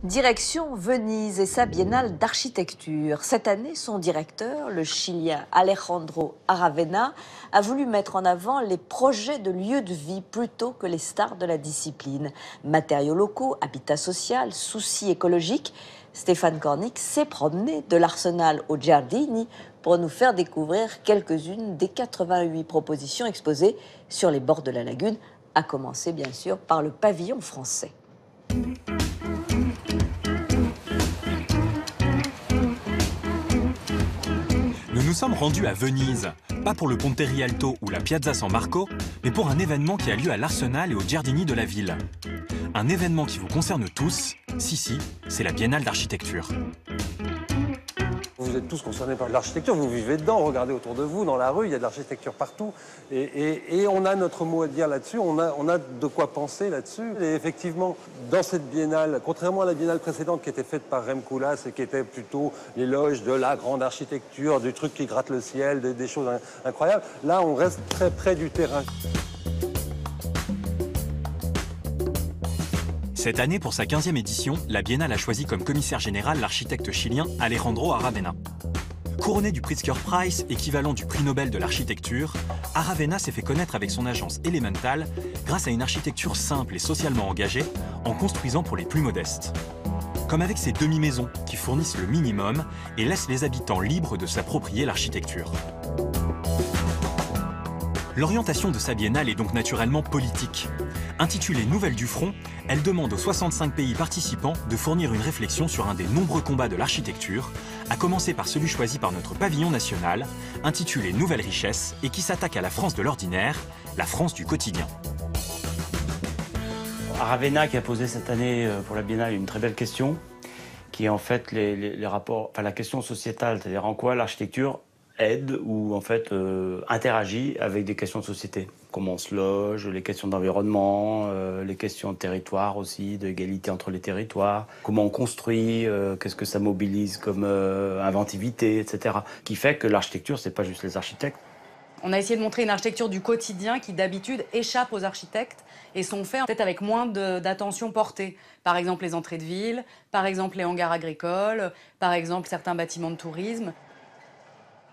Direction Venise et sa biennale d'architecture. Cette année, son directeur, le Chilien Alejandro Aravena, a voulu mettre en avant les projets de lieux de vie plutôt que les stars de la discipline. Matériaux locaux, habitat social, soucis écologiques. Stéphane Cornic s'est promené de l'Arsenal au Giardini pour nous faire découvrir quelques-unes des 88 propositions exposées sur les bords de la lagune, à commencer bien sûr par le pavillon français. Nous sommes rendus à Venise, pas pour le Ponte Rialto ou la Piazza San Marco, mais pour un événement qui a lieu à l'Arsenal et au Giardini de la ville. Un événement qui vous concerne tous, si, c'est la Biennale d'architecture. Vous êtes tous concernés par l'architecture, vous vivez dedans, regardez autour de vous, dans la rue, il y a de l'architecture partout. Et on a notre mot à dire là-dessus, on a de quoi penser là-dessus. Et effectivement, dans cette biennale, contrairement à la biennale précédente qui était faite par Rem Koolhaas et qui était plutôt l'éloge de la grande architecture, du truc qui gratte le ciel, des choses incroyables, là on reste très près du terrain. Cette année, pour sa 15e édition, la Biennale a choisi comme commissaire général l'architecte chilien Alejandro Aravena. Couronné du Pritzker Prize, équivalent du prix Nobel de l'architecture, Aravena s'est fait connaître avec son agence Elemental grâce à une architecture simple et socialement engagée, en construisant pour les plus modestes. Comme avec ses demi-maisons qui fournissent le minimum et laissent les habitants libres de s'approprier l'architecture. L'orientation de sa biennale est donc naturellement politique. Intitulée Nouvelles du Front, elle demande aux 65 pays participants de fournir une réflexion sur un des nombreux combats de l'architecture, à commencer par celui choisi par notre pavillon national, intitulé Nouvelles richesses, et qui s'attaque à la France de l'ordinaire, la France du quotidien. Aravena qui a posé cette année pour la Biennale une très belle question, qui est en fait les rapports, enfin la question sociétale, c'est-à-dire en quoi l'architecture aide ou en fait interagit avec des questions de société. Comment on se loge, les questions d'environnement, les questions de territoire aussi, d'égalité entre les territoires, comment on construit, qu'est-ce que ça mobilise comme inventivité, etc. Qui fait que l'architecture, c'est pas juste les architectes. On a essayé de montrer une architecture du quotidien qui d'habitude échappe aux architectes et sont faits peut-être avec moins d'attention portée. Par exemple les entrées de ville, par exemple les hangars agricoles, par exemple certains bâtiments de tourisme.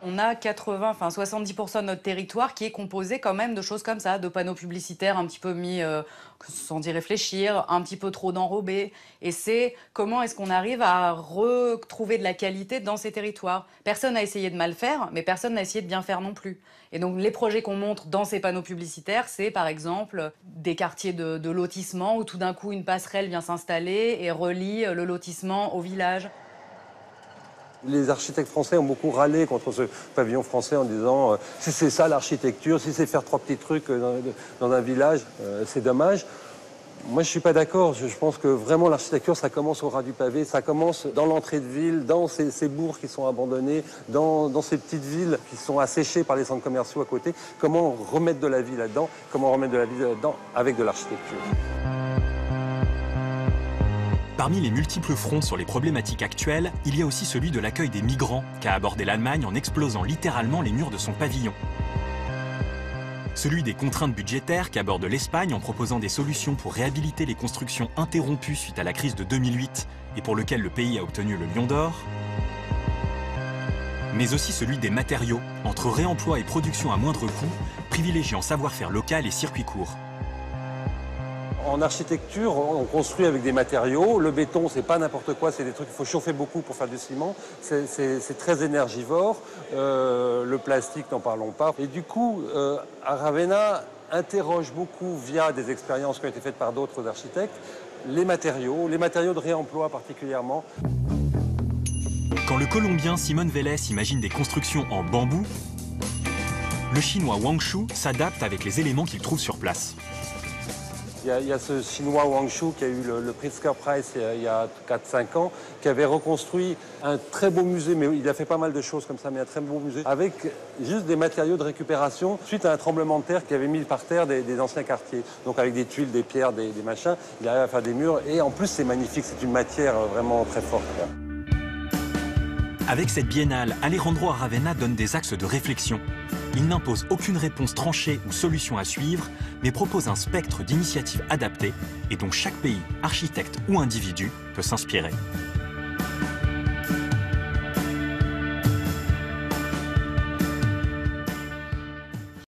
On a 70% de notre territoire qui est composé quand même de choses comme ça, de panneaux publicitaires un petit peu mis sans y réfléchir, un petit peu trop d'enrobés. Et c'est comment est-ce qu'on arrive à retrouver de la qualité dans ces territoires. Personne n'a essayé de mal faire, mais personne n'a essayé de bien faire non plus. Et donc les projets qu'on montre dans ces panneaux publicitaires, c'est par exemple des quartiers de lotissement où tout d'un coup une passerelle vient s'installer et relie le lotissement au village. Les architectes français ont beaucoup râlé contre ce pavillon français en disant si c'est ça l'architecture, si c'est faire 3 petits trucs dans un village, c'est dommage. Moi, je ne suis pas d'accord. Je pense que vraiment l'architecture, ça commence au ras du pavé, ça commence dans l'entrée de ville, dans ces bourgs qui sont abandonnés, dans ces petites villes qui sont asséchées par les centres commerciaux à côté. Comment remettre de la vie là-dedans? Comment remettre de la vie là-dedans avec de l'architecture? Parmi les multiples fronts sur les problématiques actuelles, il y a aussi celui de l'accueil des migrants, qu'a abordé l'Allemagne en explosant littéralement les murs de son pavillon. Celui des contraintes budgétaires qu'aborde l'Espagne en proposant des solutions pour réhabiliter les constructions interrompues suite à la crise de 2008 et pour lequel le pays a obtenu le Lion d'Or. Mais aussi celui des matériaux, entre réemploi et production à moindre coût, privilégiant savoir-faire local et circuit court. En architecture, on construit avec des matériaux. Le béton, c'est pas n'importe quoi, c'est des trucs qu'il faut chauffer beaucoup pour faire du ciment. C'est très énergivore. Le plastique, n'en parlons pas. Et du coup, Aravena interroge beaucoup, via des expériences qui ont été faites par d'autres architectes, les matériaux de réemploi particulièrement. Quand le Colombien Simón Vélez imagine des constructions en bambou, le Chinois Wang Shu s'adapte avec les éléments qu'il trouve sur place. Il y a ce Chinois Wang Shu qui a eu le Pritzker Prize il y a 4-5 ans, qui avait reconstruit un très beau musée, mais il a fait pas mal de choses comme ça, mais un très beau musée, avec juste des matériaux de récupération suite à un tremblement de terre qui avait mis par terre des anciens quartiers. Donc avec des tuiles, des pierres, des machins, il arrive à faire des murs, et en plus c'est magnifique, c'est une matière vraiment très forte. Avec cette biennale, Alejandro Aravena donne des axes de réflexion. Il n'impose aucune réponse tranchée ou solution à suivre, mais propose un spectre d'initiatives adaptées et dont chaque pays, architecte ou individu peut s'inspirer.